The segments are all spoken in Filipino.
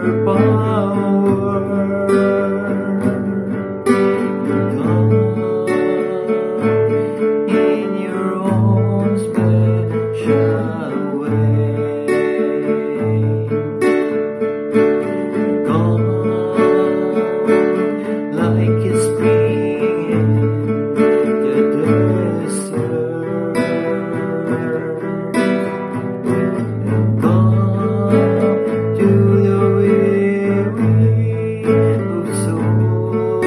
your power. In your own special way, come like a spring in the desert, and come to the weary of souls.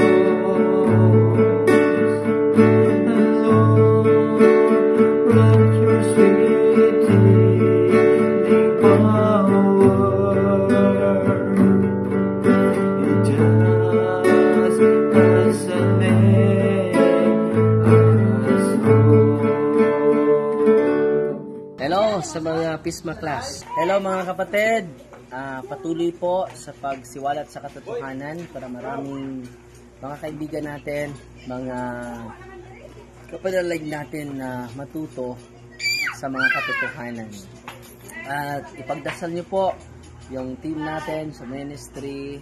Let your sweet healing power, and just as a us whole. Hello sa mga Pisma class. Hello mga kapatid. Patuloy po sa pagsiwalat sa katotohanan para maraming mga kaibigan natin, mga kapanalig natin na matuto sa mga katotohanan. At ipagdasal niyo po yung team natin sa ministry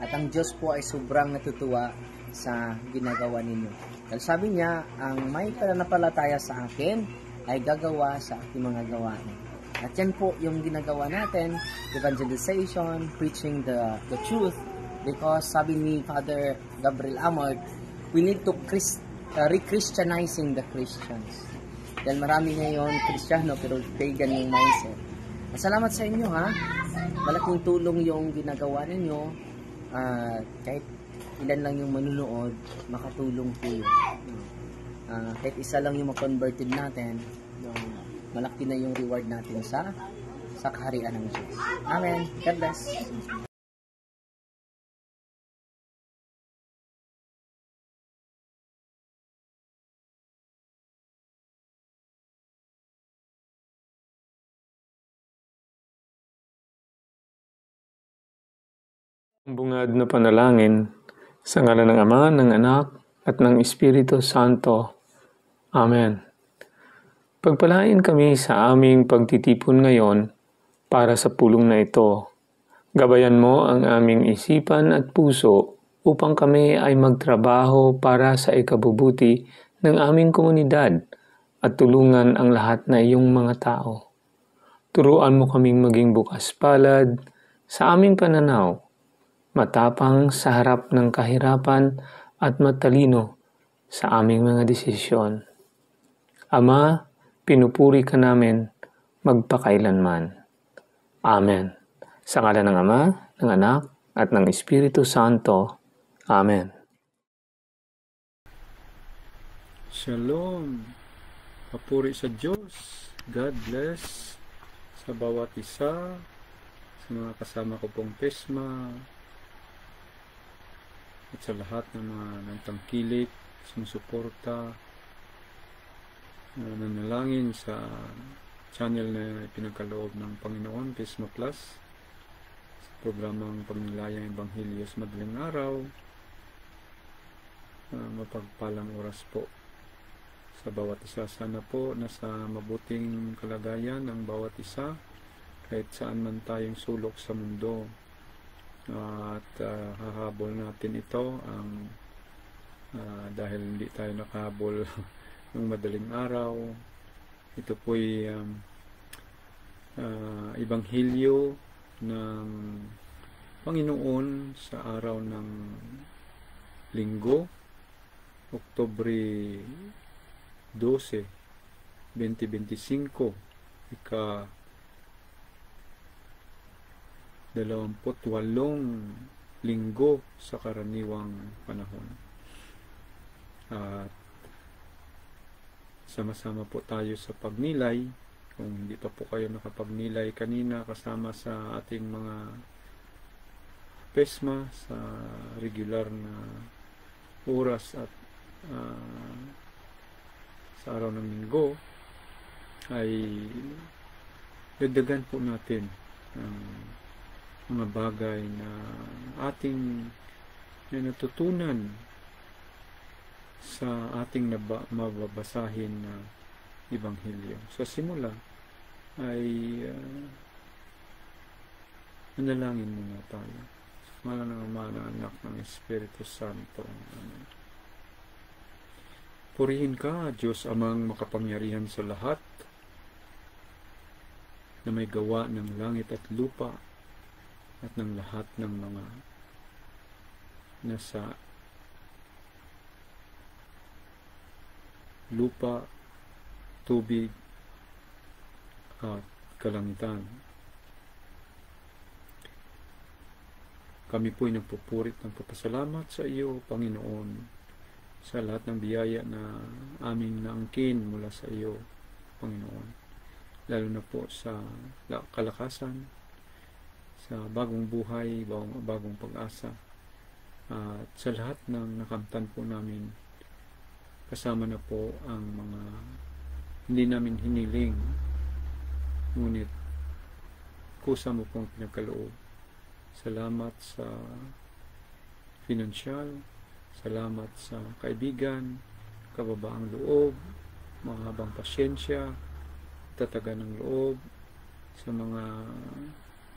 at ang Diyos po ay sobrang natutuwa sa ginagawa ninyo. Dahil sabi niya, ang may pananampalataya sa akin ay gagawa sa aking mga gawain. At yan po yung ginagawa natin, evangelization, preaching the truth, because sabi ni Father Gabriel Amort, we need to re-Christianizing the Christians. Dahil marami ngayon Kristiyano pero pagan yung mindset. Salamat sa inyo ha. Malaking tulong yung ginagawa ninyo. Kahit ilan lang yung manunood, makatulong po yun. Kahit isa lang yung ma-converted natin, malaki na yung reward natin sa kaharian ng Diyos. Amen. God bless. Bungad na panalangin sa ngalan ng Ama, ng Anak, at ng Espiritu Santo. Amen. Pagpalain kami sa aming pagtitipon ngayon para sa pulong na ito. Gabayan mo ang aming isipan at puso upang kami ay magtrabaho para sa ikabubuti ng aming komunidad at tulungan ang lahat na iyong mga tao. Turuan mo kaming maging bukas palad sa aming pananaw, matapang sa harap ng kahirapan at matalino sa aming mga desisyon. Ama, pinupuri ka namin magpakailanman. Amen. Sa ngalan ng Ama, ng Anak, at ng Espiritu Santo. Amen. Shalom. Papuri sa Diyos. God bless sa bawat isa, sa mga kasama ko pong Pisma, at sa lahat ng mga nagtangkilik, sumusuporta, nanalangin sa channel na pinagkaloob ng Panginoon, Pisma Plus, sa programang Pagnilayang Ebanghelyo sa Madaling Araw. Mapagpalang oras po sa bawat isa. Sana po nasa mabuting kalagayan ang bawat isa kahit saan man tayong sulok sa mundo. At hahabol natin ito dahil hindi tayo nakahabol ng madaling araw. Ito po'y ebanghelyo ng Panginoon sa araw ng Linggo, Oktubre 12, 2025, ika-28 linggo sa karaniwang panahon. At sama-sama po tayo sa pagnilay. Kung hindi pa po kayo nakapagnilay kanina kasama sa ating mga Pisma sa regular na oras at sa araw ng Linggo, ay dagdagan po natin ang mga bagay na ating natutunan sa ating mababasahin na Ebanghelyo. Sa simula ay Manalangin muna tayo. Sa ngalan ng Ama, ng Anak, ng Espiritu Santo. Amen. Purihin ka, Diyos Amang makapangyarihan sa lahat, na may gawa ng langit at lupa, at ng lahat ng mga nasa lupa, tubig, at kalangitan. Kami po'y nagpupurit ng papasalamat sa iyo, Panginoon, sa lahat ng biyaya na aming naangkin mula sa iyo, Panginoon. Lalo na po sa kalakasan, sa bagong buhay, bagong pag-asa, at sa lahat ng nakamtan po namin, kasama na po ang mga hindi namin hiniling, ngunit kusa mo pong pinagkaloob. Salamat sa pinansyal, salamat sa kaibigan, kababaang loob, mahabang pasyensya, tataga ng loob, sa mga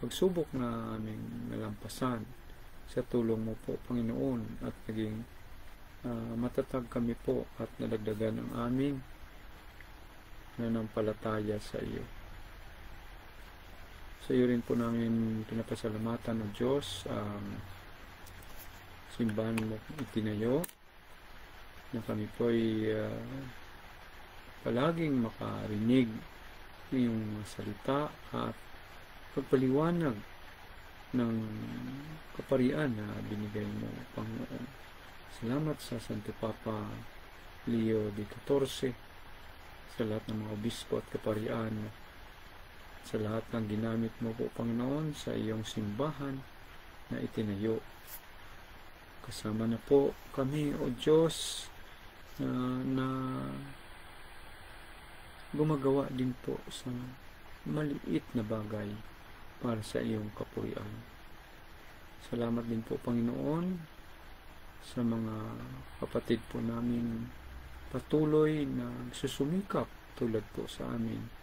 pagsubok na aming nalampasan. Sa tulong mo po, Panginoon, at naging matatag kami po at nadagdagan ang aming nanampalataya sa iyo. Sa iyo rin po namin pinapasalamatan ng Diyos ang simbahan mo itinayo, na kami po ay palaging makarinig ng iyong salita at pagpaliwanag ng kaparian na binigay mo, Panginoon. Salamat sa Santo Papa Leo XIV, sa lahat ng mga obispo at kaparian, sa lahat ng ginamit mo po, Panginoon, sa iyong simbahan na itinayo. Kasama na po kami, O Diyos, na gumagawa din po sa maliit na bagay para sa iyong kapurian. Salamat din po, Panginoon, sa mga kapatid po namin patuloy na susumikap tulad po sa amin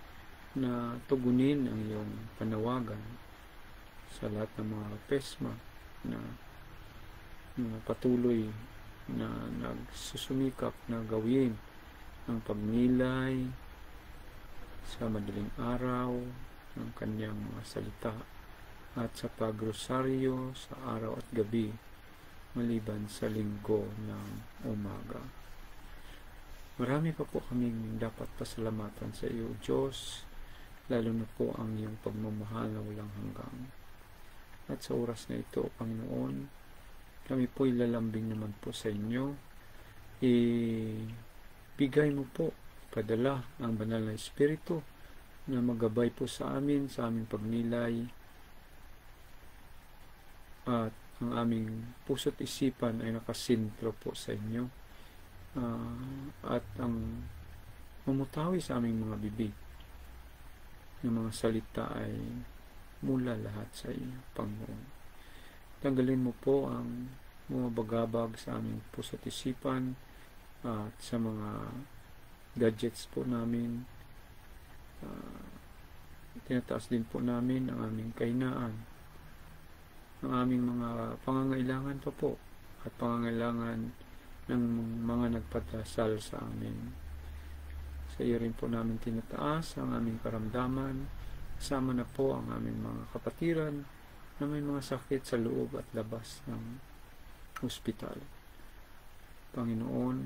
na tugunin ang iyong panawagan, sa lahat ng mga PESMA na patuloy na nagsusumikap na gawin ang pagnilay sa madaling araw ng kanyang mga salita at sa pagrosaryo sa araw at gabi maliban sa linggo ng umaga. Marami pa po kaming dapat pasalamatan sa iyo, Diyos, lalo na po ang iyong pagmamahal na walang hanggang. At sa oras na ito, Panginoon, kami po'y lalambing naman po sa inyo. Ibigay mo po, padala ang banal na Espiritu na magabay po sa amin, sa aming pagnilay, at ang aming puso't isipan ay nakasintro po sa inyo, at ang mamutawi sa aming mga bibig ng mga salita ay mula lahat sa iyo, Panginoon. Tanggalin mo po ang mga bagabag sa aming puso't isipan at sa mga gadgets po namin. Tinataas din po namin ang aming kahinaan, ang aming mga pangangailangan pa po at pangangailangan ng mga nagpadasal sa amin. Sa iyo rin po namin tinataas ang aming karamdaman, kasama na po ang aming mga kapatiran na may mga sakit sa loob at labas ng ospital. Panginoon,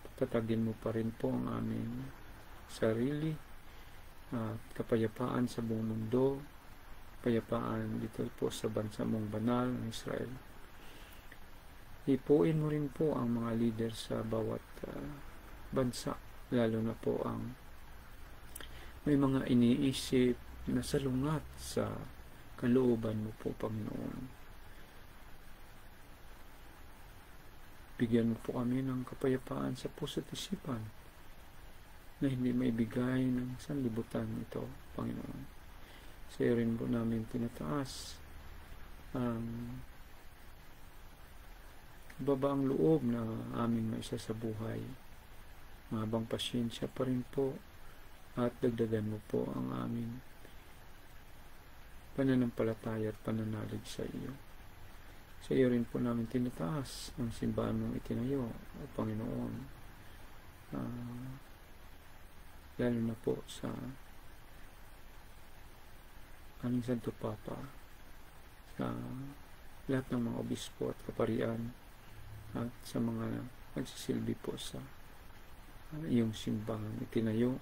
patatagin mo pa rin po ang aming sarili at kapayapaan sa buong mundo, kapayapaan dito po sa bansa mong banal ng Israel. Ipuin mo rin po ang mga leader sa bawat bansa, lalo na po ang may mga iniisip na salungat sa kalooban mo po, Panginoon. Bigyan mo po kami ng kapayapaan sa puso't isipan na hindi maibigay ng sanlibutan ito, Panginoon. Sa iyo rin po namin tinataas ang babaang loob na aming maisa sa buhay. Mahabang pasyensya pa rin po at dagdagan mo po ang aming pananampalataya at pananalig sa iyo. Sa iyo rin po namin tinataas ang simbahan mong itinayo, o Panginoon. Lalo na po sa aming Santo Papa, sa lahat ng mga obispo at kaparian, at sa mga nagsisilbi po sa iyong simbahan itinayo.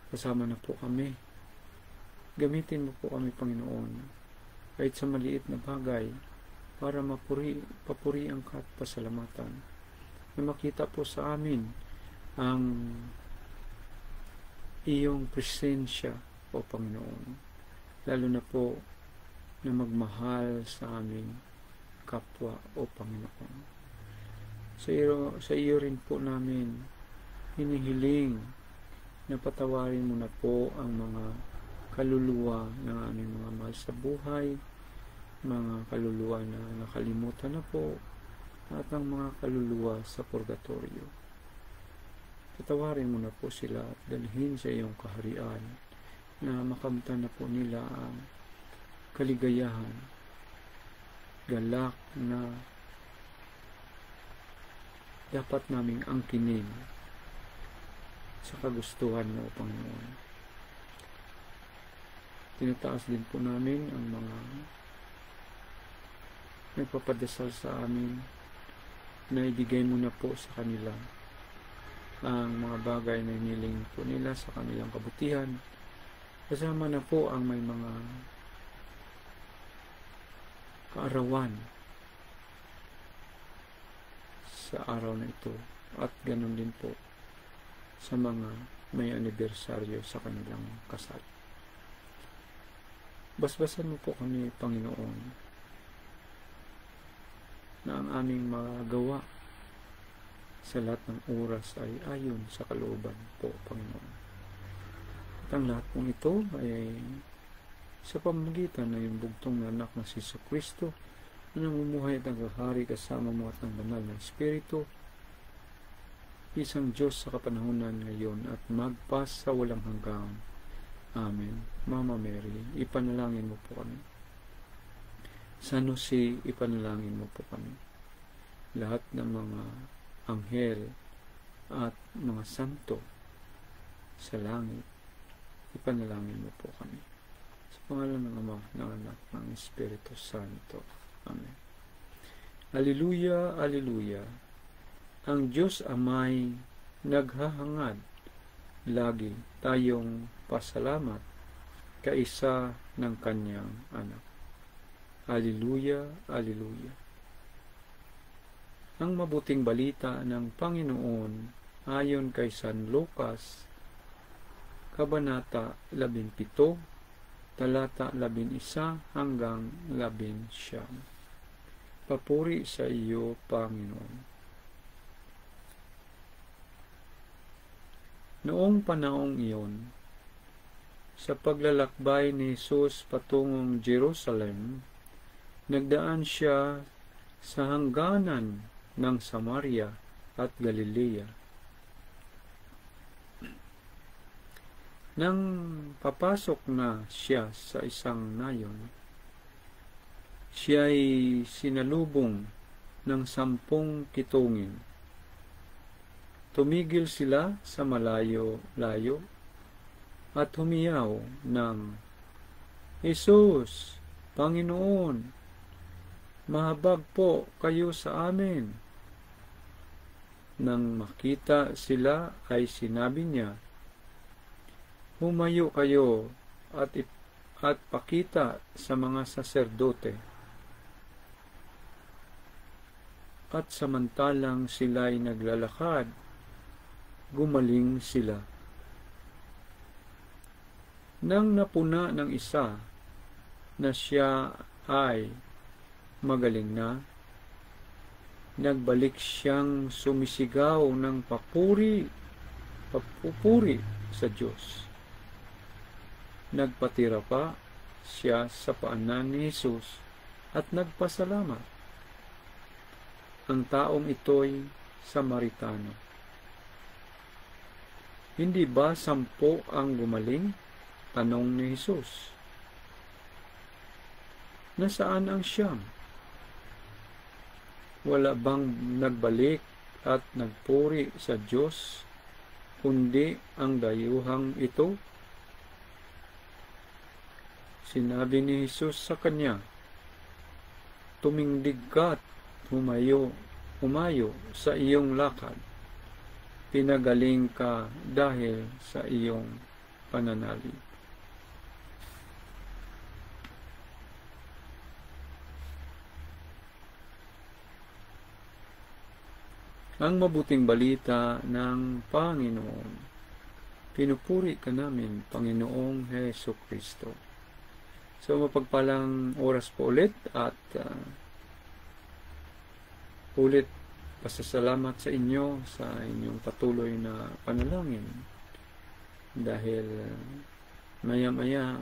Kasama na po kami. Gamitin mo po kami, Panginoon, kahit sa maliit na bagay, para papurian ka at pasalamatan. Na makita po sa amin ang iyong presensya, o Panginoon. Lalo na po na magmahal sa aming kapwa, o Panginoon. Sa iyo rin po namin hinihiling na patawarin mo na po ang mga kaluluwa ng aming mga mahal sa buhay, mga kaluluwa na nakalimutan na po, at ang mga kaluluwa sa purgatorio. Patawarin mo na po sila at dalhin sa iyong kaharian na makamtan na po nila ang kaligayahan, galak na dapat naming angkinin sa kagustuhan mo, Panginoon. Tinataas din po namin ang mga nagpapadasal sa amin na ibigay mo na po sa kanila ang mga bagay na hiniling po nila sa kanilang kabutihan. Kasama na po ang may mga kaarawan sa araw na ito, at ganun din po sa mga may anibersaryo sa kanilang kasal. Basbasan mo po kami, Panginoon, na ang aming magawa sa lahat ng oras ay ayon sa kalooban po, Panginoon. At ang lahat pong ito ay sa pamamagitan ng iyong bugtong na anak na si Jesucristo, na namumuhay at nagkakari kasama mo at ng banal na Espiritu, isang Diyos sa kapanahunan ngayon at magpas sa walang hanggang. Amen. Mama Mary, ipanalangin mo po kami. San Jose, ipanalangin mo po kami. Lahat ng mga anghel at mga santo sa langit, ipanalangin mo po kami. Sa pangalan ng Ama, ng Anak, ng Espiritu Santo. Amen. Alleluia, Alleluia. Ang Diyos Amay naghahangad lagi tayong pasalamat kaisa ng kanyang anak. Alleluia, Alleluia. Ang mabuting balita ng Panginoon ayon kay San Lucas, Kabanata 17, talata 11 hanggang 11. Papuri sa iyo, Panginoon. Noong panahong iyon, sa paglalakbay ni Jesus patungong Jerusalem, nagdaan siya sa hangganan ng Samaria at Galilea. Nang papasok na siya sa isang nayon, siya'y sinalubong ng 10 kitungin. Tumigil sila sa malayo-layo at humiyaw ng, "Jesus, Panginoon, mahabag po kayo sa amin." Nang makita sila ay sinabi niya, "Humayo kayo at pakita sa mga saserdote." At samantalang sila'y naglalakad, gumaling sila. Nang napuna ng isa na siya ay magaling na, nagbalik siyang sumisigaw ng papuri sa Diyos. Nagpatira pa siya sa paanan ni Jesus at nagpasalamat. Ang taong ito'y Samaritano. Hindi ba 10 ang gumaling? Tanong ni Jesus. Nasaan ang siyam? Wala bang nagbalik at nagpuri sa Diyos, kundi ang dayuhang ito? Sinabi ni Jesus sa kanya, tumindig ka at humayo sa iyong lakad. Pinagaling ka dahil sa iyong pananalig. Ang mabuting balita ng Panginoon. Pinupuri ka namin, Panginoong Hesus Kristo. So, mapagpalang oras po ulit at ulit pasasalamat sa inyo sa inyong patuloy na panalangin. Dahil maya-maya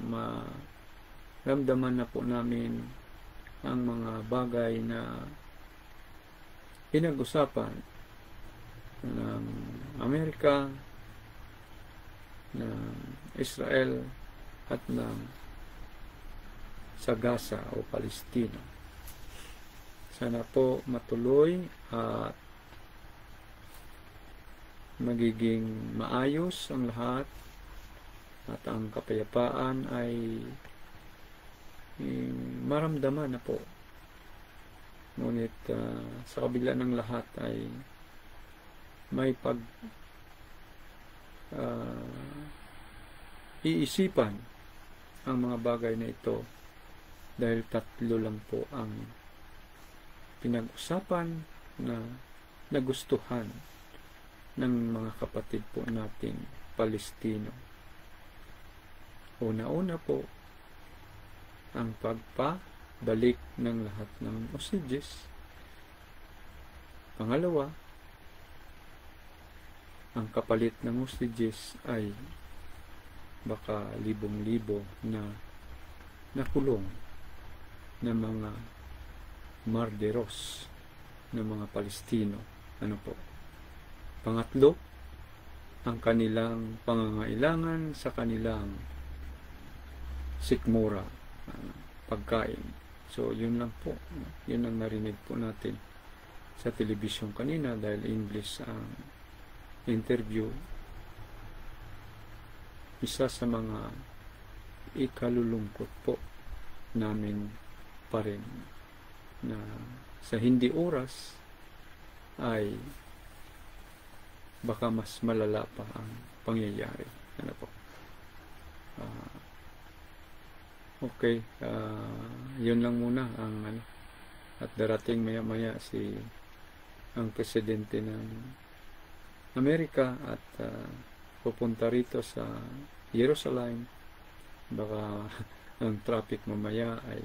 maramdaman na po namin ang mga bagay na pinag-usapan ng Amerika, ng Israel, at sa Gaza o Palestina. Sana po matuloy at magiging maayos ang lahat at ang kapayapaan ay maramdaman na po. Ngunit sa kabila ng lahat ay may iisipan ang mga bagay na ito dahil tatlo lang po ang pinag-usapan na nagustuhan ng mga kapatid po nating Palestino. Una-una po ang pagpabalik ng lahat ng hostages. Pangalawa, ang kapalit ng hostages ay baka libong-libo na nakulong na mga marderos ng mga Palestino. Ano po? Pangatlo, ang kanilang pangangailangan sa kanilang sikmura, pagkain. So, yun lang po. Yun ang narinig po natin sa telebisyon kanina dahil English ang interview. Isa sa mga ikalulungkot po namin pa rin na sa hindi oras ay baka mas malala pa ang pangyayari. Ano po? Okay, yun lang muna ang at darating maya-maya ang presidente ng Amerika at pupunta rito sa Jerusalem. Baka ang traffic mamaya ay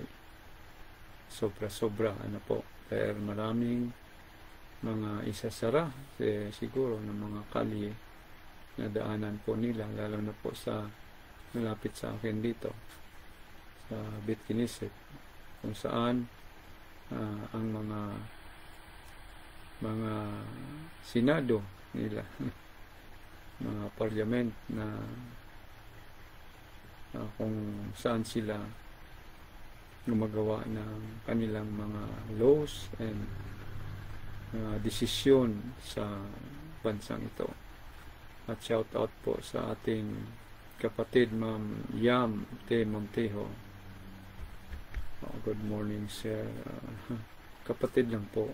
sobra-sobra po dahil maraming mga isasara siguro ng mga kalye na daanan po nila, lalo na po sa malapit sa akin dito sa Beit Knesset, kung saan ang mga senado nila mga parliament na kung saan sila gumagawa ng kanilang mga laws and desisyon sa bansang ito. At shout out po sa ating kapatid Ma'am Yam T. Montejo. Good morning sir. Kapatid lang po.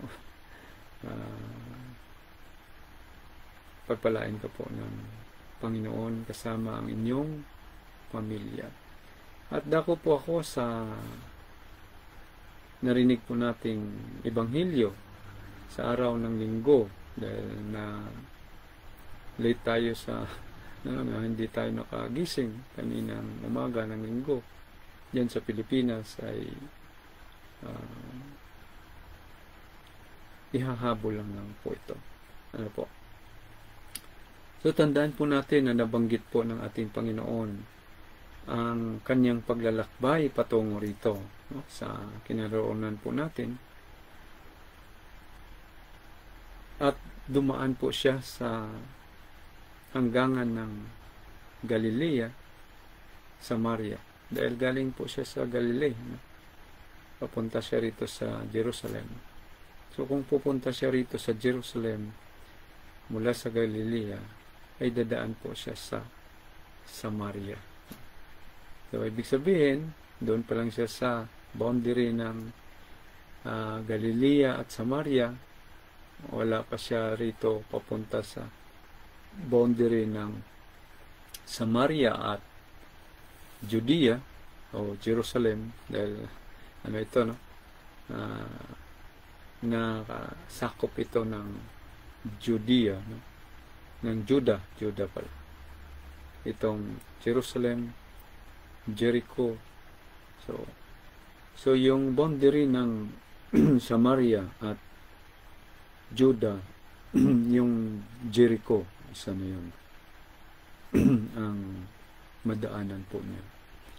Pagpalain ka po ng Panginoon kasama ang inyong pamilya. At dako po ako sa narinig po nating Ebanghelyo sa araw ng Linggo dahil na late tayo sa hindi tayo nakagising kaninang umaga ng Linggo diyan sa Pilipinas ay ihahabol lang po ito. Ano po? So tandaan po natin na nabanggit po ng ating Panginoon ang kanyang paglalakbay patungo rito, no? Sa kinaroonan po natin. At dumaan po siya sa hanggangan ng Galilea, Samaria. Dahil galing po siya sa Galilea. No? papunta siya rito sa Jerusalem. So kung pupunta siya rito sa Jerusalem mula sa Galilea, ay dadaan po siya sa Samaria. So ibig sabihin, doon pa lang siya sa boundary ng Galilea at Samaria. Wala pa siya rito papunta sa boundary ng Samaria at Judea o Jerusalem, dahil ano ito, no? Nakasakop ito ng Judea, no? Ng Judah pala. Itong Jerusalem, Jericho. So yung boundary ng Samaria at Judah, yung Jericho, isa na yun ang madaanan po niya.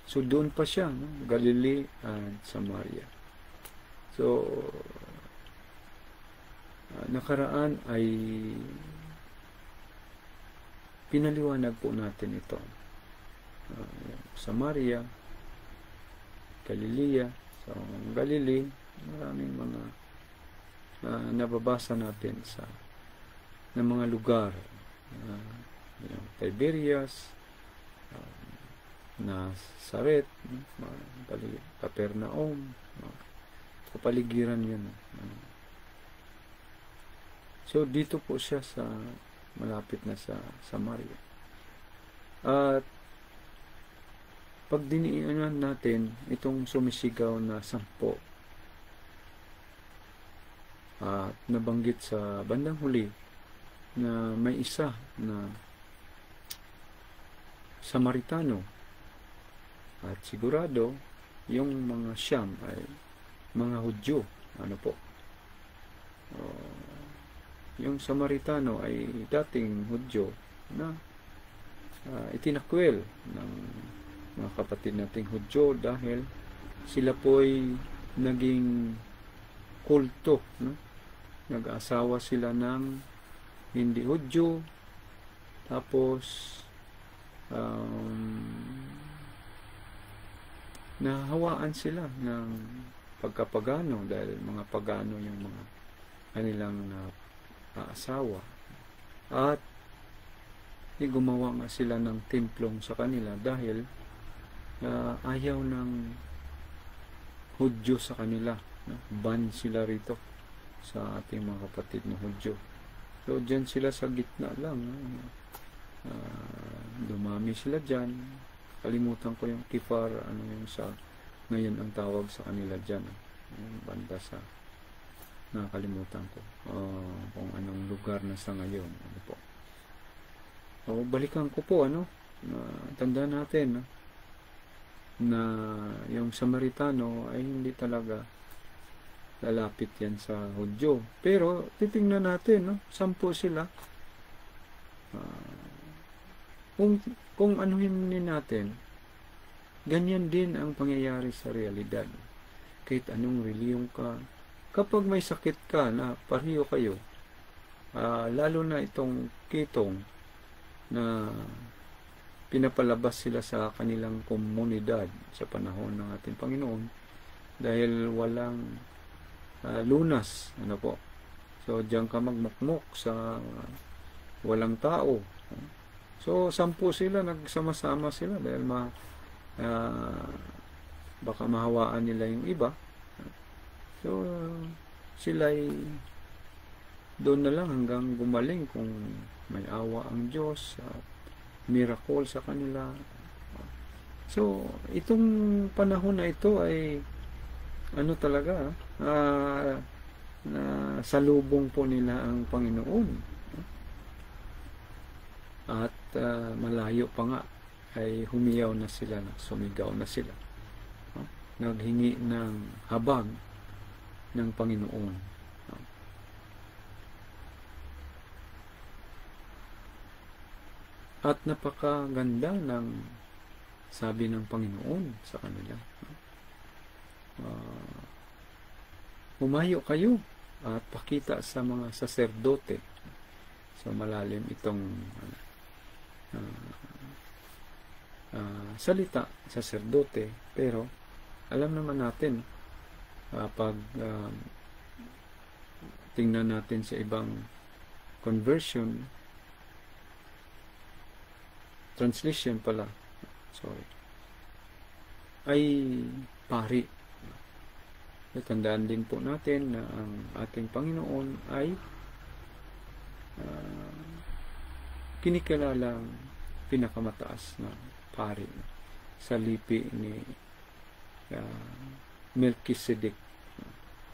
So doon pa siya, no? Galilee at Samaria. So nakaraan ay pinaliwanag po natin ito. Samaria, Galilea. So Galilee, maraming mga nababasa natin sa ng mga lugar, yung Tiberias, Nazaret, Capernaum, kapaligiran yun. So dito po siya sa malapit na sa Samaria. At pag diniinan natin itong sumisigaw na 10 at nabanggit sa bandang huli na may isa na Samaritano, at sigurado yung mga Siyam ay mga Hudyo. Ano po? Yung Samaritano ay dating Hudyo na itinakwil ng mga kapatid nating Hudyo dahil sila po'y naging kulto, no? Nag-asawa sila ng hindi Hudyo, tapos nahawaan sila ng pagkapagano dahil mga pagano yung mga kanilang asawa, at gumawa nga sila ng templong sa kanila dahil ayaw ng Hudyo sa kanila. Ban sila rito sa ating mga kapatid na Hudyo. So dyan sila sa gitna lang, dumami sila dyan. Kalimutan ko yung Kifar, ano yung sa ngayon ang tawag sa kanila dyan, yung banda sa nakalimutan ko kung anong lugar na sa ngayon. Ano po, balikan ko po, tanda natin, na yung Samaritano ay hindi talaga lalapit yan sa Hudyo. Pero titingnan natin, 10 sila. Kung anuhin natin, ganyan din ang pangyayari sa realidad. Kahit anong reliyon ka, kapag may sakit ka na pareho kayo, lalo na itong kitong na pinapalabas sila sa kanilang komunidad sa panahon ng ating Panginoon dahil walang lunas, ano po. So diyan ka magmukmok sa walang tao. So 10 sila, nagsama-sama sila dahil baka mahawaan nila yung iba. So sila'y doon na lang hanggang gumaling kung may awa ang Diyos at miracle sa kanila. So itong panahon na ito ay ano talaga, na salubong po nila ang Panginoon. At malayo pa nga ay humiyaw na sila, sumigaw na sila, naghingi ng habag ng Panginoon. At napakaganda ng sabi ng Panginoon sa kanila. Humayo kayo at pakita sa mga saserdote. So malalim itong salita, saserdote, pero alam naman natin pag tingnan natin sa ibang conversion, translation pala, sorry, ay pari. Tandaan din po natin na ang ating Panginoon ay kinikilalang pinakamataas na pari sa lipi ni Melchizedek,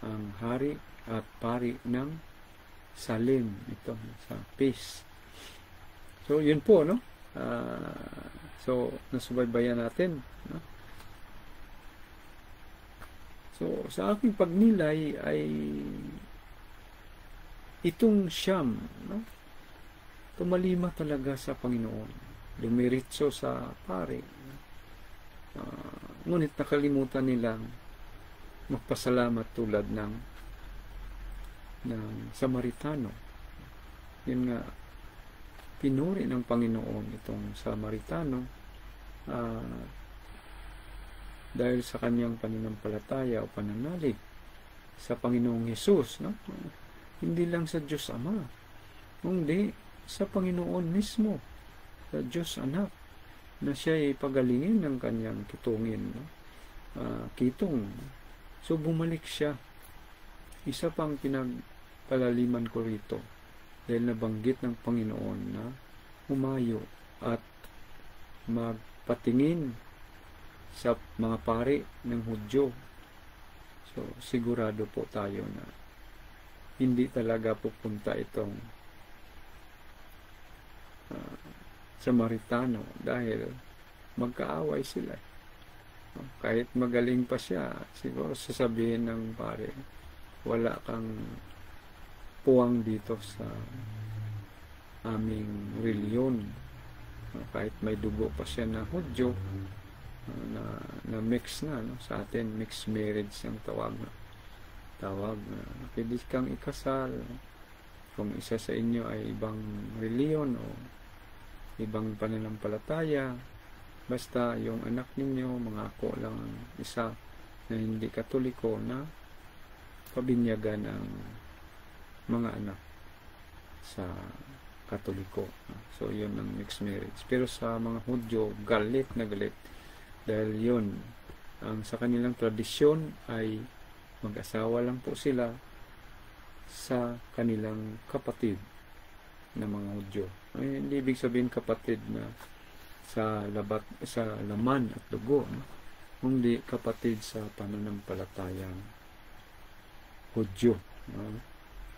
ang hari at pari ng Salem, ito sa peace. So yun po, no? So nasubaybayan natin, no? So sa aking pagnilay ay itong Siyam, no? Tumalima talaga sa Panginoon, lumiritso sa pari, ngunit nakalimutan nilang magpasalamat tulad ng Samaritano. Yun nga, pinuri ng Panginoon itong Samaritano dahil sa kanyang pananampalataya o pananalig sa Panginoong Hesus, no? Hindi lang sa Diyos Ama, kundi sa Panginoon mismo, sa Diyos Anak, na siya ay pagalingin ng kanyang kitungin, no? Kitong. So bumalik siya. Isa pang pinagpalaliman ko rito dahil nabanggit ng Panginoon na humayo at magpatingin sa mga pari ng Hudyo. So sigurado po tayo na hindi talaga pupunta itong Samaritano dahil magkaaway sila. Kahit magaling pa siya, siguro sasabihin ng pare, wala kang puwang dito sa aming reliyon. Kahit may dugo pa siya na Hudyo, na mix na, no? Sa atin mixed marriage ang tawag na pwede kang ikasal kung isa sa inyo ay ibang reliyon o ibang pananampalataya, basta yung anak ninyo mangako lang isa na hindi Katoliko na pabinyagan ang mga anak sa Katoliko. So yun ang mixed marriage. Pero sa mga Hudyo, galit na galit dahil yun ang sa kanilang tradisyon ay mag-asawa lang po sila sa kanilang kapatid na mga Hudyo. Ay, hindi ibig sabihin kapatid na sa laman at dugo, no? Kundi kapatid sa pananampalatayang Hudyo, no?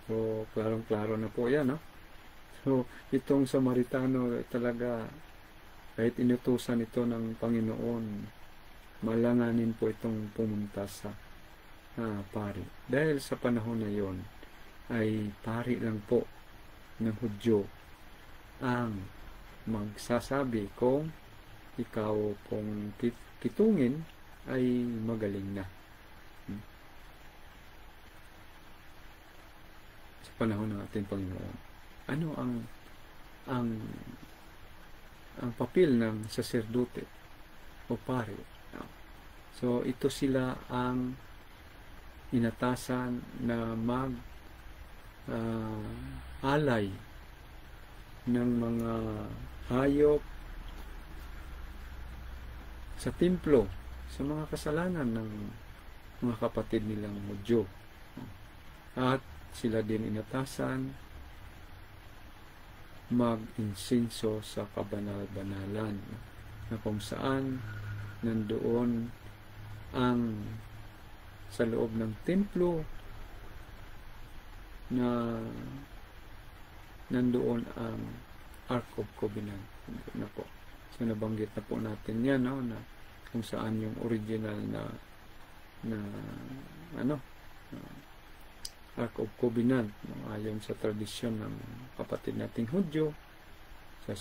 So klarong-klaro na po yan, no? So itong Samaritano talaga, kahit inutusan ito ng Panginoon, malanganin po itong pumunta sa pari. Dahil sa panahon na yon ay pari lang po ng Hudyo ang magsasabi kung ikaw pong kitungin ay magaling na. Sa panahon ng ating Panginoon, ano ang papel ng saserdote o pari? So ito sila ang inatasan na alay ng mga hayop sa templo sa mga kasalanan ng mga kapatid nilang Hudyo. At sila din inatasan mag-insinso sa kabanal-banalan na kung saan nandoon ang sa loob ng templo na nandoon ang Ark of Covenant na po. So nabanggit na po natin yan, no, na kung saan yung original na Ark of Covenant, no, ayon sa tradisyon ng kapatid nating Hudyo, sa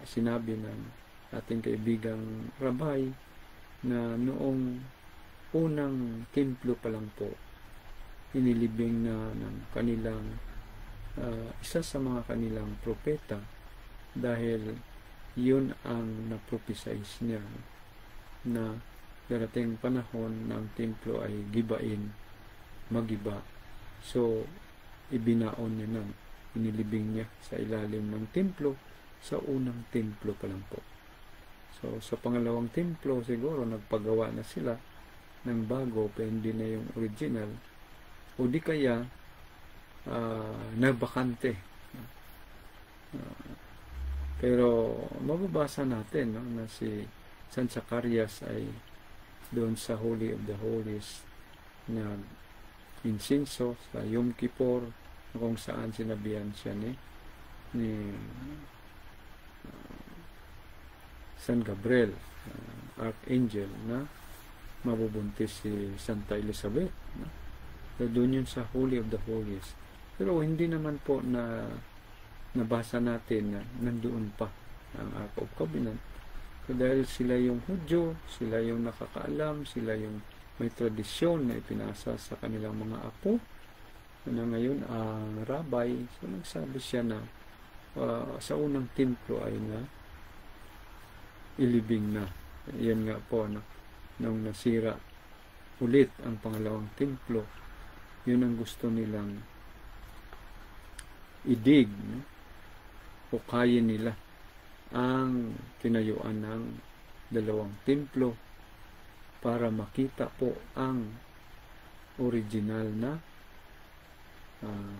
sinabi ng ating kaibigang Rabay na noong unang templo pa lang po, inilibing na ng kanilang isa sa mga kanilang propeta dahil yun ang na-prophesize niya na darating panahon ng templo ay gibain magiba. So, ibinaon niya na, inilibing niya sa ilalim ng templo, sa unang templo pa lang po. So, sa pangalawang templo, siguro, nagpagawa na sila ng bago, pero hindi na yung original. O di kaya, nabakante. Pero, mababasa natin, no, na si San Zacarias ay doon sa Holy of the Holies na insinso sa Yom Kippur, kung saan sinabihan siya ni San Gabriel, Archangel, na mabubuntis si Santa Elizabeth. So, doon yun sa Holy of the Holies. Pero hindi naman po na nabasa natin na nandoon pa ang Ark of Covenant. So, dahil sila yung Hudyo, sila yung nakakaalam, sila yung may tradisyon na ipinasa sa kanilang mga apo, na ngayon ang rabbi, so nagsabi siya na sa unang templo ay na ilibing na. Yan nga po, no, nung nasira ulit ang pangalawang templo, yun ang gusto nilang idig, no? Hukayin nila ang tinayuan ng dalawang templo para makita po ang original na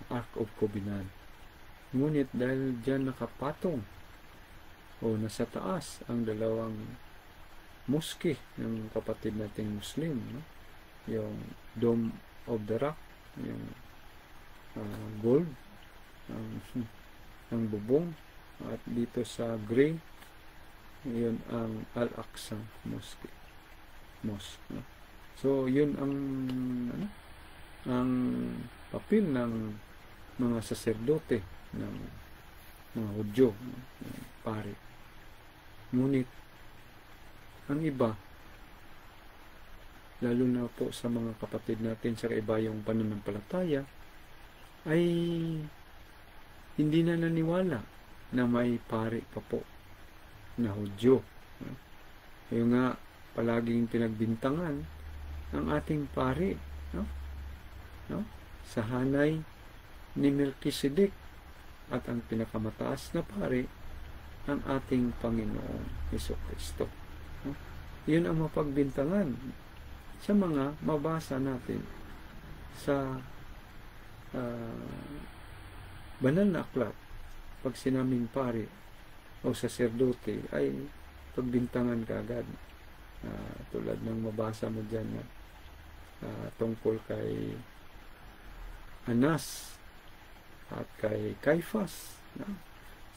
Ark of Covenant. Ngunit dahil dyan nakapatong o nasa taas ang dalawang moske ng kapatid nating Muslim, no? Yung Dome of the Rock, yung gold, ang bubong, at dito sa gray, yun ang Al-Aqsa Mosque, no? So yun ang ang papel ng mga saserdote ng mga Hudyo, pare. Ngunit ang iba, lalo na po sa mga kapatid natin sa iba yung pananampalataya, ay hindi na naniwala na may pare pa po na Hudyo. Yung nga palaging pinagbintangan ang ating pare, no? Sa hanay ni Melchizedek, at ang pinakamataas na pare ang ating Panginoong Jesucristo. No? Yun ang mapagbintangan sa mga mabasa natin sa banal na aklat. Pag sinaming pare o saserdote ay pagbintangan ka agad, tulad ng mabasa mo dyan na tungkol kay Anas at kay Caiphas, no?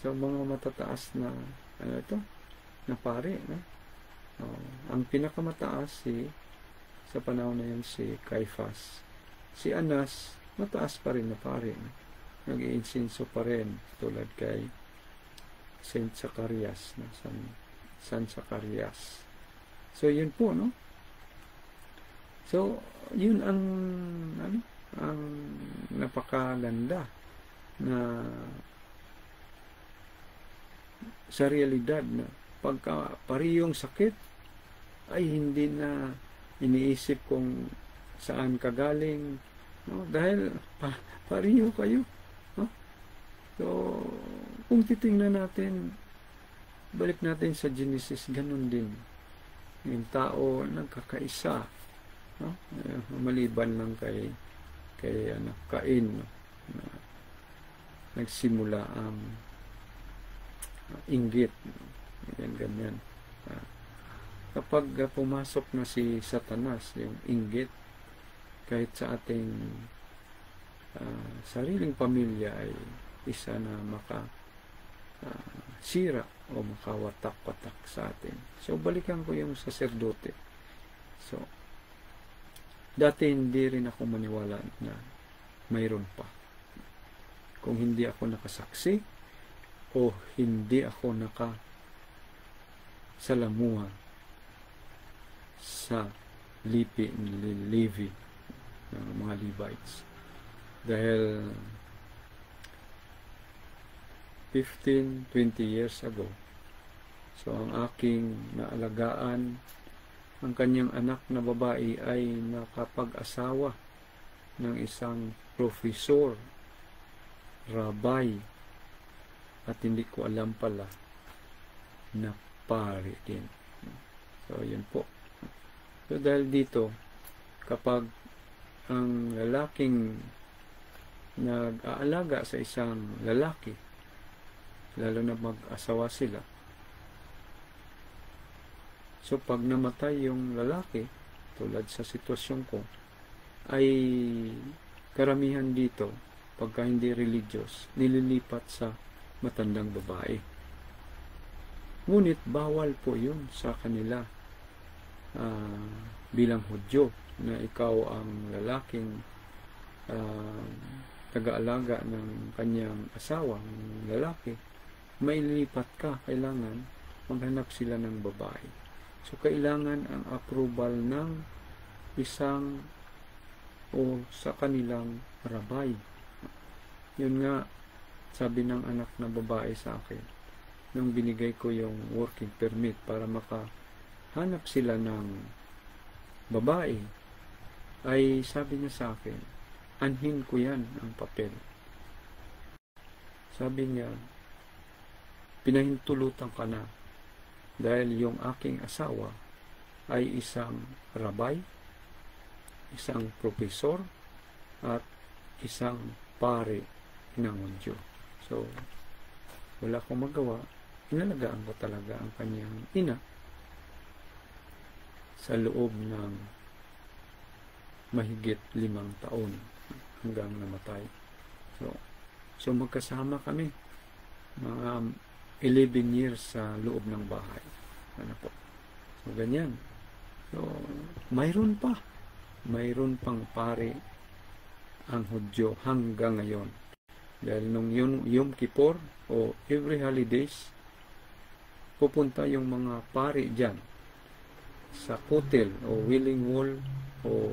So mga matataas na na pare, no? Ang pinakamataas sa panahon na yun si Caiphas. Si Anas mataas pa rin na pare, no? Nag-iinsinso pa rin tulad kay Saint Zacarias, no? San Zacarias. So yun po, no? So yun ang ang napakaganda na sa realidad na pagka parehong sakit ay hindi na iniisip kung saan ka galing, no? Dahil pareho kayo, no? So kung titingnan natin, balik natin sa Genesis, ganun din yung tao nagkakaisa, no? Maliban lang kay Cain, no? Na nagsimula ang inggit, no? Ganyan. Kapag pumasok na si Satanas, yung inggit, kahit sa ating sariling pamilya ay isa na sira o makawatak-watak sa atin. So balikan ko yung saserdote. So dati hindi rin ako maniwala na mayroon pa. Kung hindi ako nakasaksi o hindi ako nakasalamuha sa lipi ni Levi ng mga Levites. Dahil 15-20 years ago, so ang aking naalagaan, ang kanyang anak na babae ay nakapag-asawa ng isang profesor, rabay, at hindi ko alam pala na pare din. So, yun po. So, dahil dito, kapag ang lalaking nag-aalaga sa isang lalaki, lalo na mag-asawa sila, so pag namatay yung lalaki, tulad sa sitwasyon ko, ay karamihan dito, pagka hindi religious, nililipat sa matandang babae. Ngunit bawal po yun sa kanila bilang Hudyo, na ikaw ang lalaking taga-alaga ng kanyang asawa, ng lalaki, mailipat ka, kailangan maghanap sila ng babae. So, kailangan ang approval ng isang o sa kanilang rabay. Yun nga, sabi ng anak na babae sa akin, nung binigay ko yung working permit para makahanap sila ng babae, ay sabi niya sa akin, anhin ko yan ang papel. Sabi niya, pinahintulutan ka na dahil yung aking asawa ay isang rabay, isang profesor, at isang pare ng Hudyo. So, wala akong magawa. Inalagaan ko talaga ang kanyang ina sa loob ng mahigit 5 taon hanggang namatay. So magkasama kami mga 11 years sa loob ng bahay. Ano po? So, ganyan. So, mayroon pang pare ang Hudyo hanggang ngayon. Dahil nung Yom Kippur o every holidays, pupunta yung mga pare dyan sa Kotel o Wailing Wall o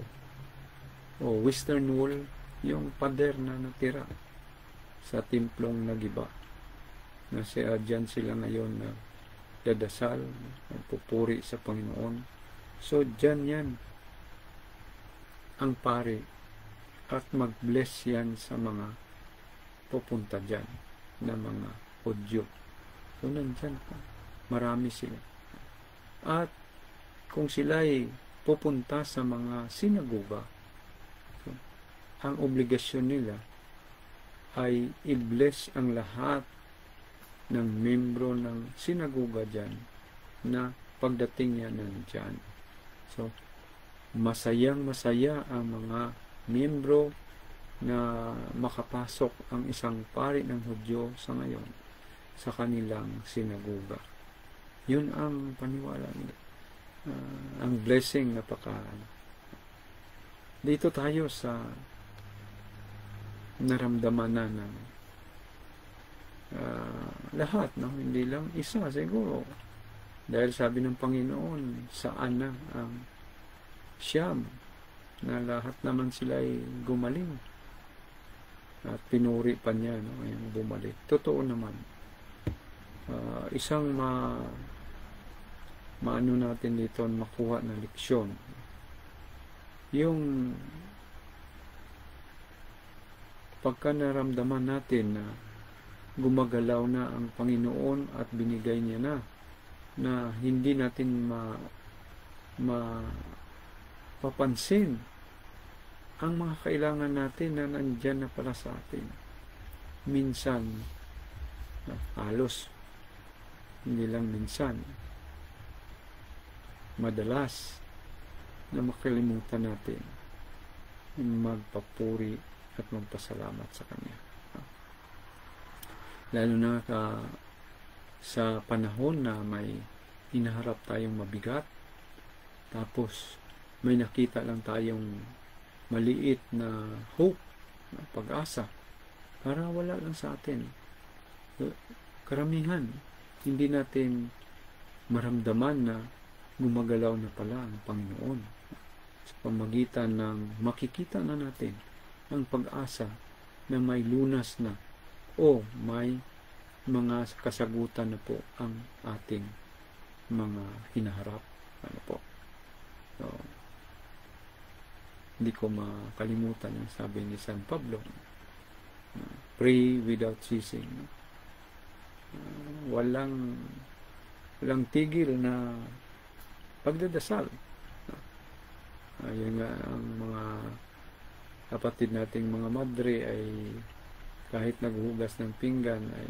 Western Wall, yung pader na natira sa Templong Nagiba. Dyan sila ngayon na dadasal, nagpupuri sa Panginoon. So, dyan yan ang pare at mag-bless yan sa mga pupunta dyan na mga Hudyo. So, nandyan pa. Marami sila. At kung sila'y pupunta sa mga sinagoga, so, ang obligasyon nila ay i-bless ang lahat ng membro ng sinagoga dyan na pagdating niya nandyan. So, masayang-masaya ang mga membro na makapasok ang isang pari ng Hudyo sa ngayon sa kanilang sinagoga. Yun ang paniwala nila. Ang blessing dito tayo sa naramdaman na ng lahat, no? Hindi lang isa siguro, dahil sabi ng Panginoon, saan na ang siyam na lahat naman sila ay gumaling at pinuri pa niya, no? Yung bumalik. Totoo naman. Isang maano natin dito, makuha na leksyon, yung pagka naramdaman natin na gumagalaw na ang Panginoon at binigay niya na hindi natin mapapansin ang mga kailangan natin na nandyan na pala sa atin. Minsan, halos, hindi lang minsan, madalas na makalimutan natin magpapuri at magpasalamat sa Kanya. Lalo na sa panahon na may hinaharap tayong mabigat, tapos may nakita lang tayong maliit na hope, na pag-asa, para wala lang sa atin. Karamihan, hindi natin maramdaman na gumagalaw na pala ang Panginoon sa pamagitan ng makikita na natin ang pag-asa na may lunas na o may mga kasagutan na po ang ating mga hinaharap. Ano po? So, hindi ko makalimutan yung sabi ni San Pablo, pray without ceasing. Walang tigil na pagdadasal. Yun nga ang mga kapatid nating mga madre ay kahit naghugas ng pinggan ay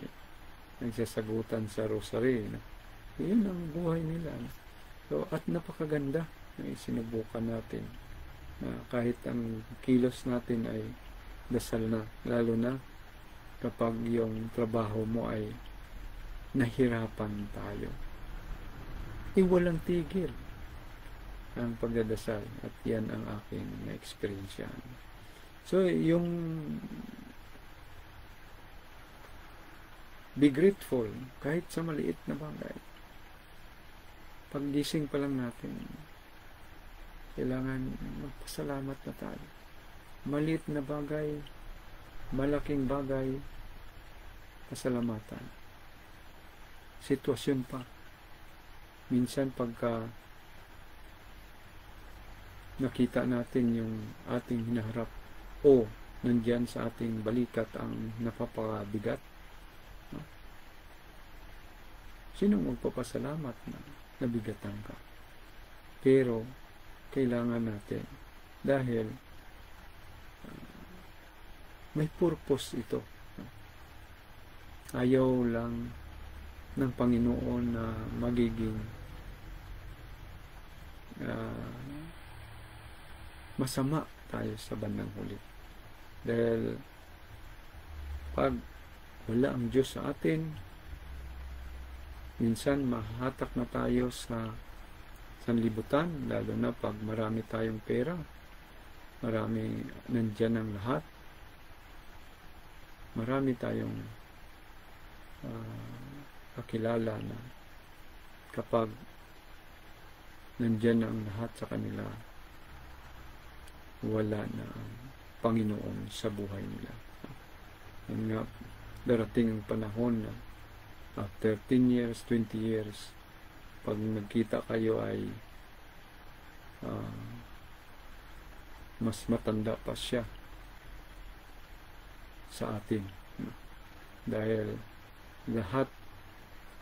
nagsasagutan sa rosary. Yun ang buhay nila. So, at napakaganda na isinubukan natin na kahit ang kilos natin ay dasal na, lalo na kapag yung trabaho mo ay nahirapan tayo. Walang tigil ang pagdadasal, at yan ang aking na-experience yan. So, yung be grateful kahit sa maliit na bagay. Paggising pa lang natin, kailangan magpasalamat na tayo. Maliit na bagay, malaking bagay, pasalamatan. Sitwasyon pa. Minsan pagka nakita natin yung ating hinaharap o nandyan sa ating balikat ang napapakabigat, sinong magpapasalamat na nabigatan ka? Pero kailangan natin, dahil may purpose ito. Ayaw lang ng Panginoon na magiging masama tayo sa bandang huli. Dahil pag wala ang Diyos sa atin, minsan mahatak na tayo sa sanlibutan, lalo na pag marami tayong pera, marami nandyan ang lahat, marami tayong kakilala na kapag nandyan ang lahat sa kanila, wala na ang Panginoon sa buhay nila. Yan nga, darating ang panahon na after 10 years, 20 years, pag nagkita kayo ay mas matanda pa siya sa atin. Dahil lahat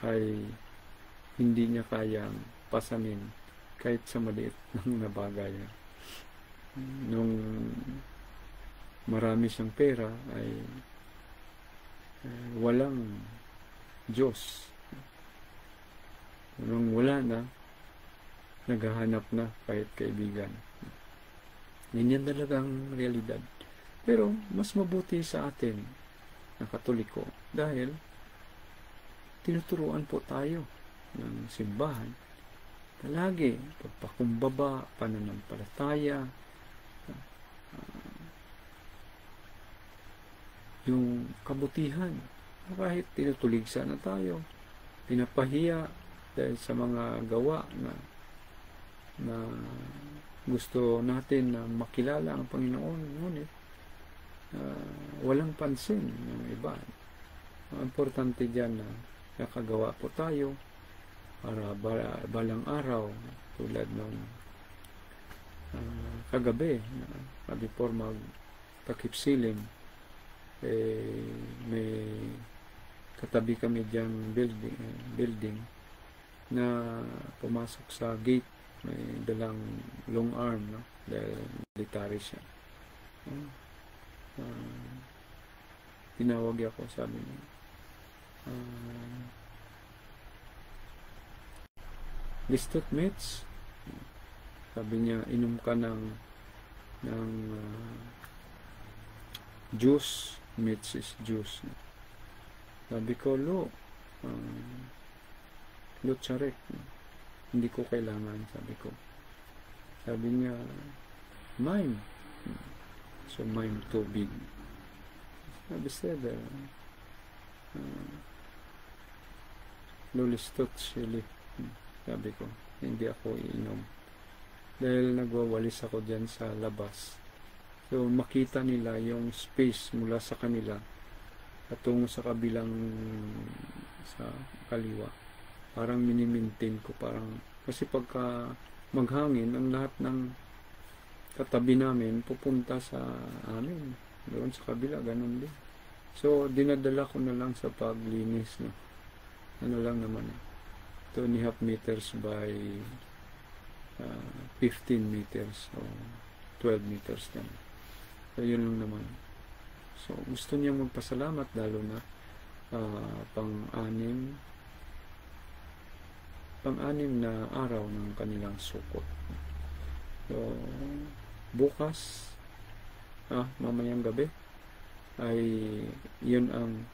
ay hindi niya kayang pasanin kahit sa maliit ng nabagay. Nung marami siyang pera ay walang Diyos. Nung wala na, naghahanap na kahit kaibigan. Ganyan talagang realidad. Pero mas mabuti sa atin na Katoliko dahil tinuturuan po tayo ng simbahan palagi pagpakumbaba, pananampalataya, yung kabutihan. Kahit tinutuligsa na tayo, pinapahiya dahil sa mga gawa na gusto natin na makilala ang Panginoon, ngunit walang pansin ng iba. Ang importante dyan na nakagawa po tayo para balang araw, tulad ng kagabi, before magtakip silim, may katabi kami dyan building na pumasok sa gate, may dalang long arm, no? Dahil military siya. Tinawag ako, sabi niya, listot mates, sabi niya, inom ka ng juice. Mates is juice. Sabi ko, lo tsarek, hindi ko kailangan, sabi ko. Sabi niya, mime. So mime tubig. Sabi siya, lulistot sili. Sabi ko, hindi ako iinom. Dahil nagwawalis ako dyan sa labas. So makita nila yung space mula sa kanila patungo sa kabilang sa kaliwa. Parang minimintain ko, parang kasi pagka maghangin, ang lahat ng katabi namin pupunta sa amin. Doon sa kabila, ganun din. So, dinadala ko na lang sa paglinis. No? Ano lang naman. 2.5 meters by 15 meters o 12 meters lang. So, yun lang naman. So, gusto niya magpasalamat lalo na pang-anim na araw ng kanilang sukot. So, bukas, mamayang gabi, ay yun ang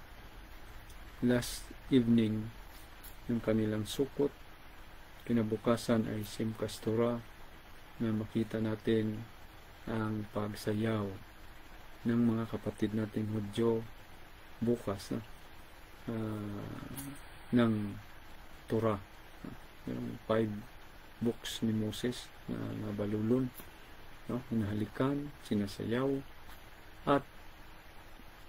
last evening ng kanilang sukot. Kinabukasan ay Simchas Torah na makita natin ang pagsayaw ng mga kapatid nating Hudyo bukas ng Torah, yung 5 books ni Moses na nabalulon, no? Hinahalikan, sinasayaw at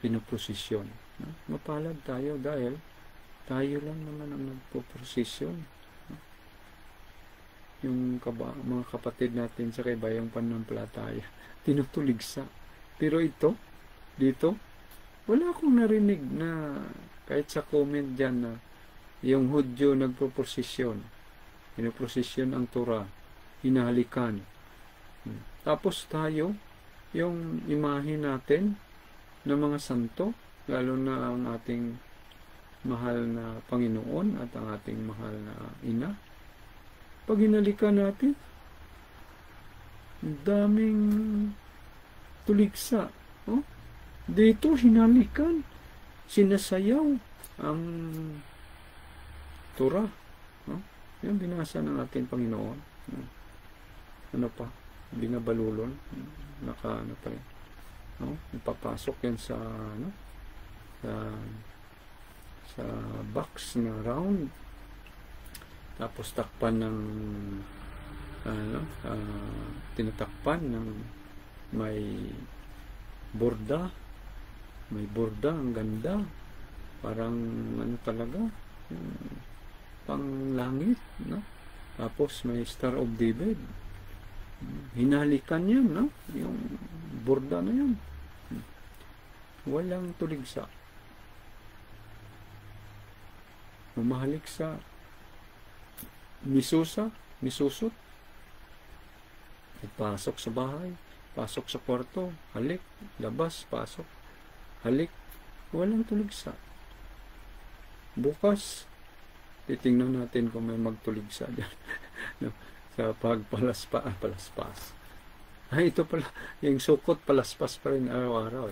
pinoprosesyon. No? Mapalad tayo dahil tayo lang naman ang nagpo-prosesyon. No? Yung mga kapatid natin sa Bayang Pananampalataya tinutuligsa. Pero dito, wala akong narinig na kahit sa comment dyan na yung Hudyo nagpo-prosesyon. Pinoprosesyon ang Torah, hinahalikan. Tapos tayo, yung imahe natin ng mga santo, lalo na ang ating mahal na Panginoon at ang ating mahal na Ina, pag hinalikan natin, daming tuligsa. Oh? Dito, hinalikan, sinasayaw ang Torah. Oh? Yung binasa ng ating Panginoon. Ano pa? Binabalulon. Ano pa rin. No? Ipapasok yan sa sa box na round, tapos takpan ng tinatakpan ng may borda ang ganda, parang talaga pang langit, no? Tapos may Star of David, hinalikan yan, no? Yung borda na yan, walang tuligsa, mamahalik sa misusot, pasok sa bahay, pasok sa kwarto, halik, labas, pasok, halik, walang tuligsa. Bukas titingnan natin kung may magtuligsa dyan no? Sa palaspas. Ito pala, yung sukot palaspas pa rin araw-araw.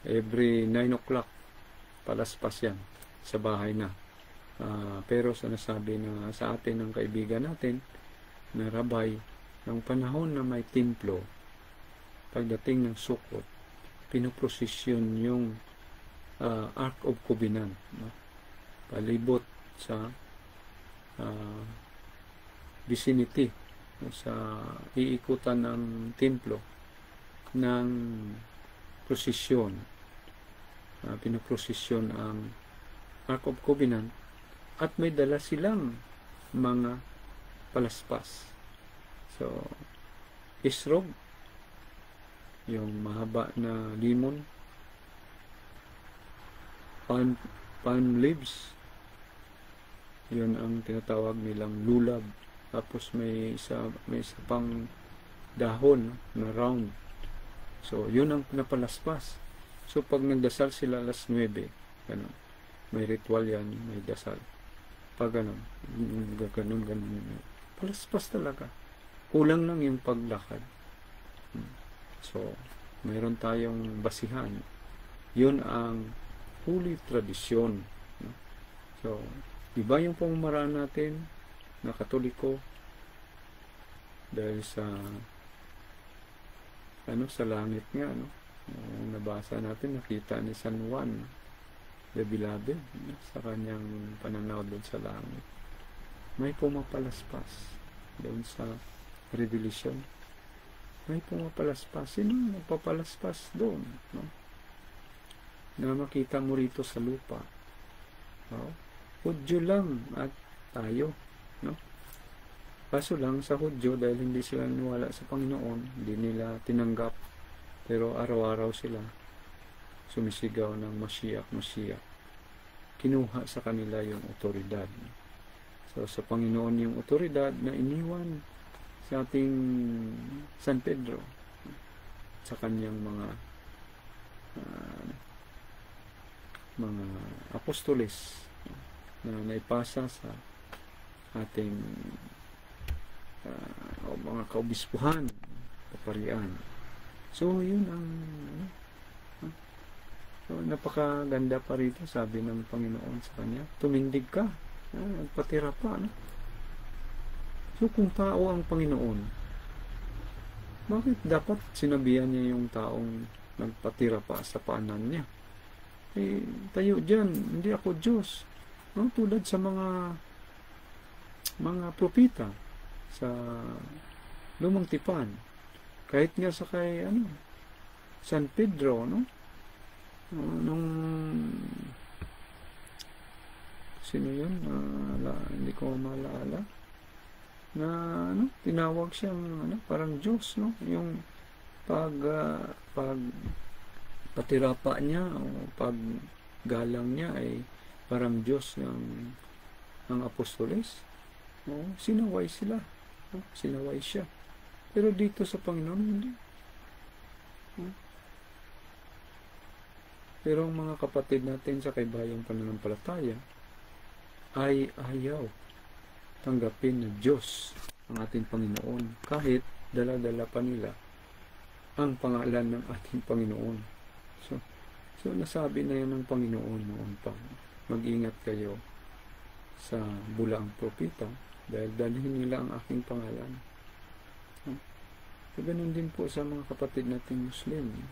Every 9 o'clock palaspas yan sa bahay na. Pero sinasabi na sa atin ng kaibigan natin na rabay, ng panahon na may templo, pagdating ng sukot, pinoprosesyon yung Ark of Covenant, no? Palibot sa vicinity, no? Sa iikutan ng templo ng prosesyon, pinoprosesyon ang Ark of Covenant. At may dala silang mga palaspas. So, isrog, yung mahaba na limon, palm leaves, yun ang tinatawag nilang lulab. Tapos may isa pang dahon na round. So, yun ang pinapalaspas. So, pag nagdasal sila alas 9, ganun, may ritual yan, may dasal. Pag ganun, palaspas talaga. Kulang lang yung paglakad. So, mayroon tayong basihan. Yun ang holy tradisyon. So, iba yung pamamaraan natin na Katoliko dahil sa sa langit nga, no? Nabasa natin, nakita ni San Juan the Beloved, sa kanyang pananaw doon sa langit. May pumapalaspas doon sa Revelation. May pumapalaspas. Sino magpapalaspas doon? No? Na makita mo rito sa lupa. No? Hudyo lang at tayo. No? Kaso lang sa Hudyo, dahil hindi sila naniwala sa Panginoon, hindi nila tinanggap. Pero araw-araw sila sumisigaw ng Mashiach, Mashiach. Kinuha sa kanila yung otoridad. So sa Panginoon yung otoridad na iniwan sa ating San Pedro, sa kanyang mga apostoles na naipasa sa ating mga kaobispuhan, kaparian. So yun ang so, napakaganda pa rito, sabi ng Panginoon sa kanya, tumindig ka, patira pa. So kung tao ang Panginoon, bakit dapat sinabihan niya yung taong nagpatira pa sa paanan niya? Tayo dyan, hindi ako Diyos. Tulad sa mga propeta sa Lumang Tipan. Kahit nga sa kay San Pedro, nung sino yun? Hindi ko maalala. Na tinawag siyang parang Diyos, yung pag patirapa niya o pag galang niya ay parang Diyos ng apostoles. Sinaway sila. Sinaway siya. Pero dito sa Panginoon, hindi. Pero ang mga kapatid natin sa kaibayang pananampalataya ay ayaw tanggapin na Diyos ang ating Panginoon kahit dala-dala pa nila ang pangalan ng ating Panginoon. So nasabi na yan ng Panginoon noon pa. Mag-ingat kayo sa bulaang propeta dahil dalhin nila ang aking pangalan. So ganun din po sa mga kapatid nating Muslim.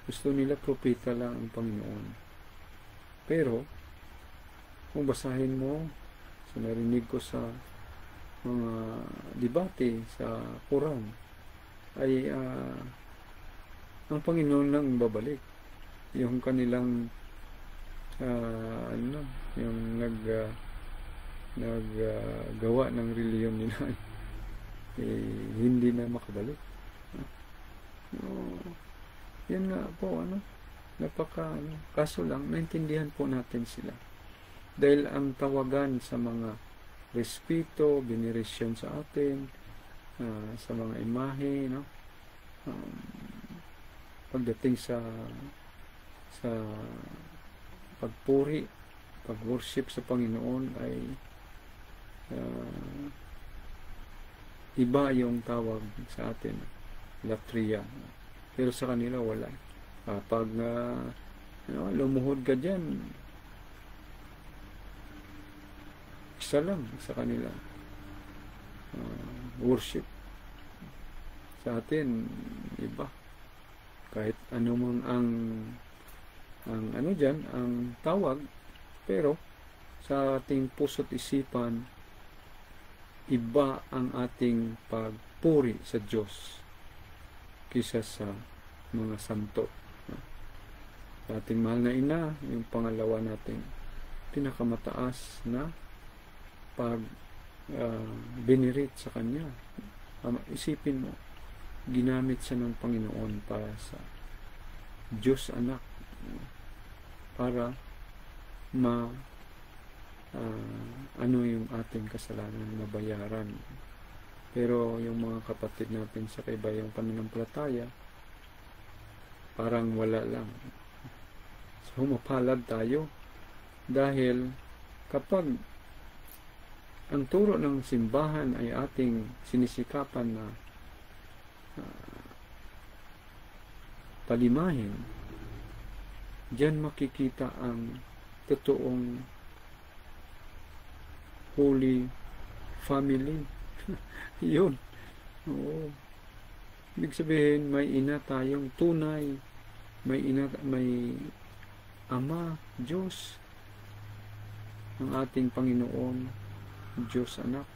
Gusto nila propeta lang ang Panginoon. Pero kung basahin mo, so narinig ko sa mga debate sa Quran, ay ang Panginoon lang babalik. Yung kanilang yung naggawa ng reliyon nila hindi na makabalik. Yan nga po, kaso lang, naintindihan po natin sila. Dahil ang tawagan sa mga respeto, veneration sa atin, sa mga imahe, pagdating sa pagpuri, pag-worship sa Panginoon ay iba yung tawag sa atin, latria. Pero sa kanila wala. Pag lumuhod ka dyan, isa lang sa kanila. Worship. Sa atin, iba. Kahit anumang ang tawag, pero sa ating puso't isipan, iba ang ating pagpuri sa Diyos kaysa sa mga santo. Sa ating mahal na ina, yung pangalawa nating pinakamataas na venerate sa kanya. Isipin mo, ginamit siya ng Panginoon para sa Diyos anak, para yung ating kasalanan mabayaran. Pero yung mga kapatid natin sa kaibayang pananampalataya, parang wala lang. So mapalad tayo dahil kapag ang turo ng simbahan ay ating sinisikapan na palimahin, diyan makikita ang totoong Holy Family. Yun. Oo. Ibig sabihin, may ina tayong tunay, may Ama, Diyos, ang ating Panginoon, Diyos anak,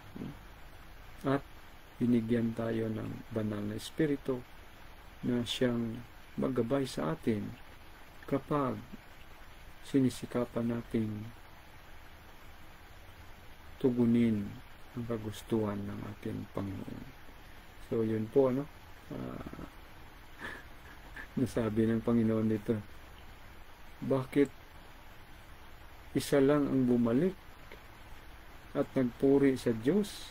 at binigyan tayo ng banal na Espiritu na siyang maggabay sa atin kapag sinisikapan natin tugunin ang kagustuhan ng ating Panginoon. So yun po, no? Nasabi ng Panginoon dito, bakit isa lang ang bumalik at nagpuri sa Diyos,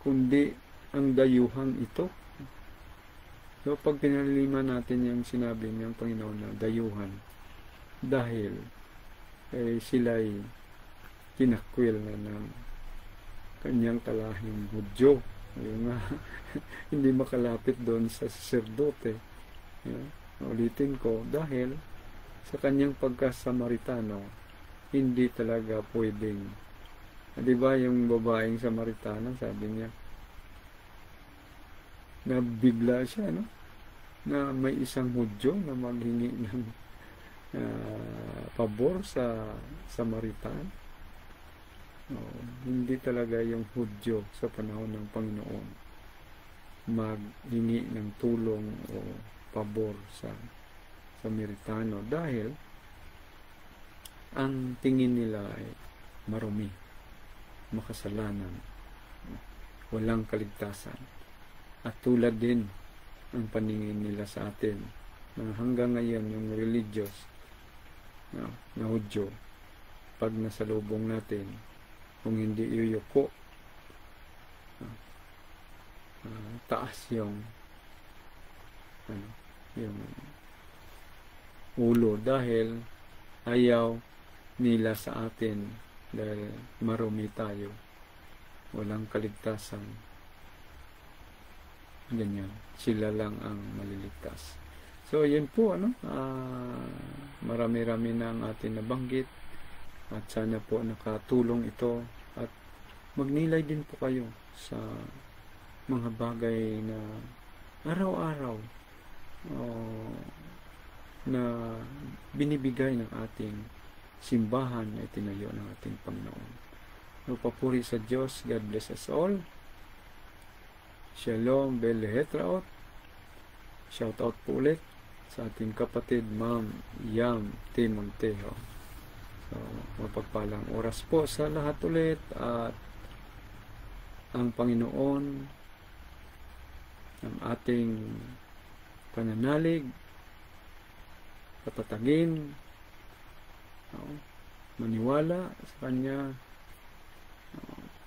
kundi ang dayuhang ito? So pag pinalima natin yung sinabi ng Panginoon na dayuhan, dahil sila'y tinakwil na ng kanyang kalahing Hudyo. Ayun nga, hindi makalapit doon sa saserdote. Ulitin ko, dahil sa kanyang pagka-Samaritano, hindi talaga pwedeng. Di ba yung babaeng Samaritana, sabi niya, nabigla siya, no? Na may isang Hudyo na maghingi ng pabor sa Samaritan. Hindi talaga yung Hudyo sa panahon ng Panginoon maghingi ng tulong o pabor sa Samaritano, dahil ang tingin nila ay marumi, makasalanan, walang kaligtasan. At tulad din ang paningin nila sa atin na hanggang ngayon yung religious na Hudyo, pag nasalubong natin, kung hindi yuyuko, taas yung ulo, dahil ayaw nila sa atin, dahil marumi tayo, walang kaligtasan. Ganyan, sila lang ang maliligtas. So yun po, marami-rami na ang atin nabanggit. At sana po nakatulong ito at magnilay din po kayo sa mga bagay na araw-araw na binibigay ng ating simbahan na itinayo ng ating Panginoon. Papuri sa Diyos. God bless us all. Shalom Belehetraot. Shout out po ulit sa ating kapatid Ma'am Yam Timontejo. So, mapagpalang oras po sa lahat ulit, at ang Panginoon, ang ating pananalig, patatagin, maniwala sa Kanya.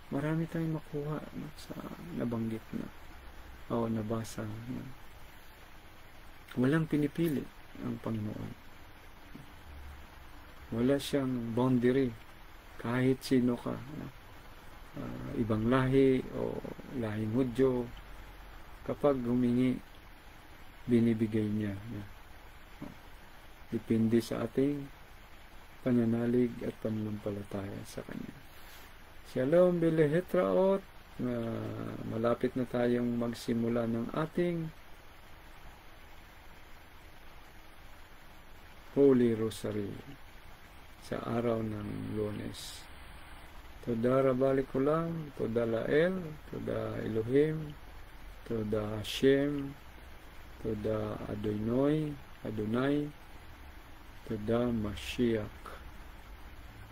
Marami tayong makuha sa nabanggit na nabasa na walang pinipili ang Panginoon. Wala siyang boundary. Kahit sino ka, ibang lahi o lahing Hudyo, kapag humingi, binibigay niya. Depende sa ating pananalig at pananampalataya sa Kanya. Shalom Belehetraot. Malapit na tayong magsimula ng ating Holy Rosary sa araw ng Lunes. Toda Rabalik Ulam, Toda Lael, Toda Elohim, Toda Hashem, Toda Adonai, Toda Mashiach.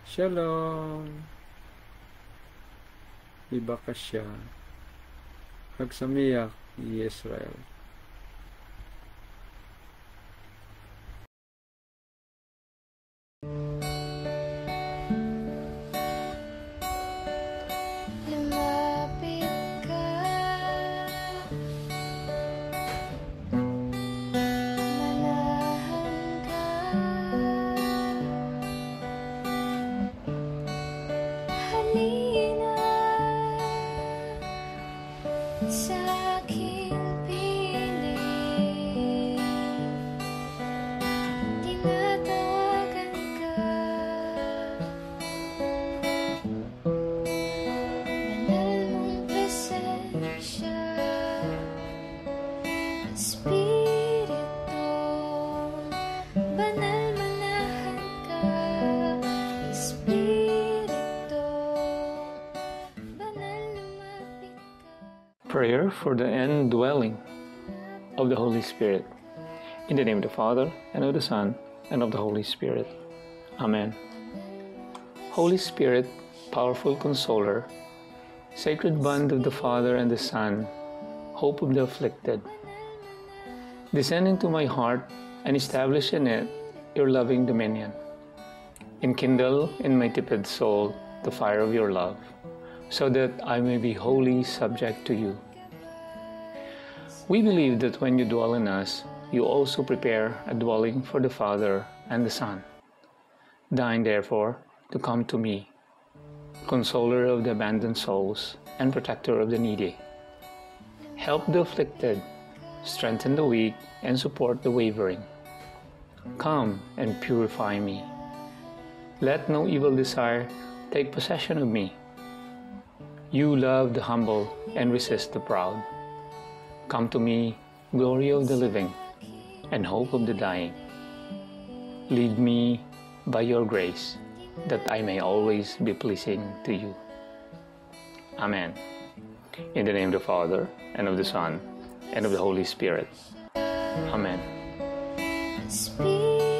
Shalom. Ibakasya. Hagsamiyak Yisrael. Prayer for the indwelling of the Holy Spirit. In the name of the Father, and of the Son, and of the Holy Spirit. Amen. Holy Spirit, powerful consoler, sacred bond of the Father and the Son, hope of the afflicted, descend into my heart and establish in it your loving dominion. Enkindle in my tepid soul the fire of your love, so that I may be wholly subject to you. We believe that when you dwell in us, you also prepare a dwelling for the Father and the Son. Deign therefore to come to me, consoler of the abandoned souls and protector of the needy. Help the afflicted, strengthen the weak, and support the wavering. Come and purify me. Let no evil desire take possession of me. You love the humble and resist the proud. Come to me, glory of the living and hope of the dying. Lead me by your grace, that I may always be pleasing to you. Amen. In the name of the Father, and of the Son, and of the Holy Spirit. Amen. Speak.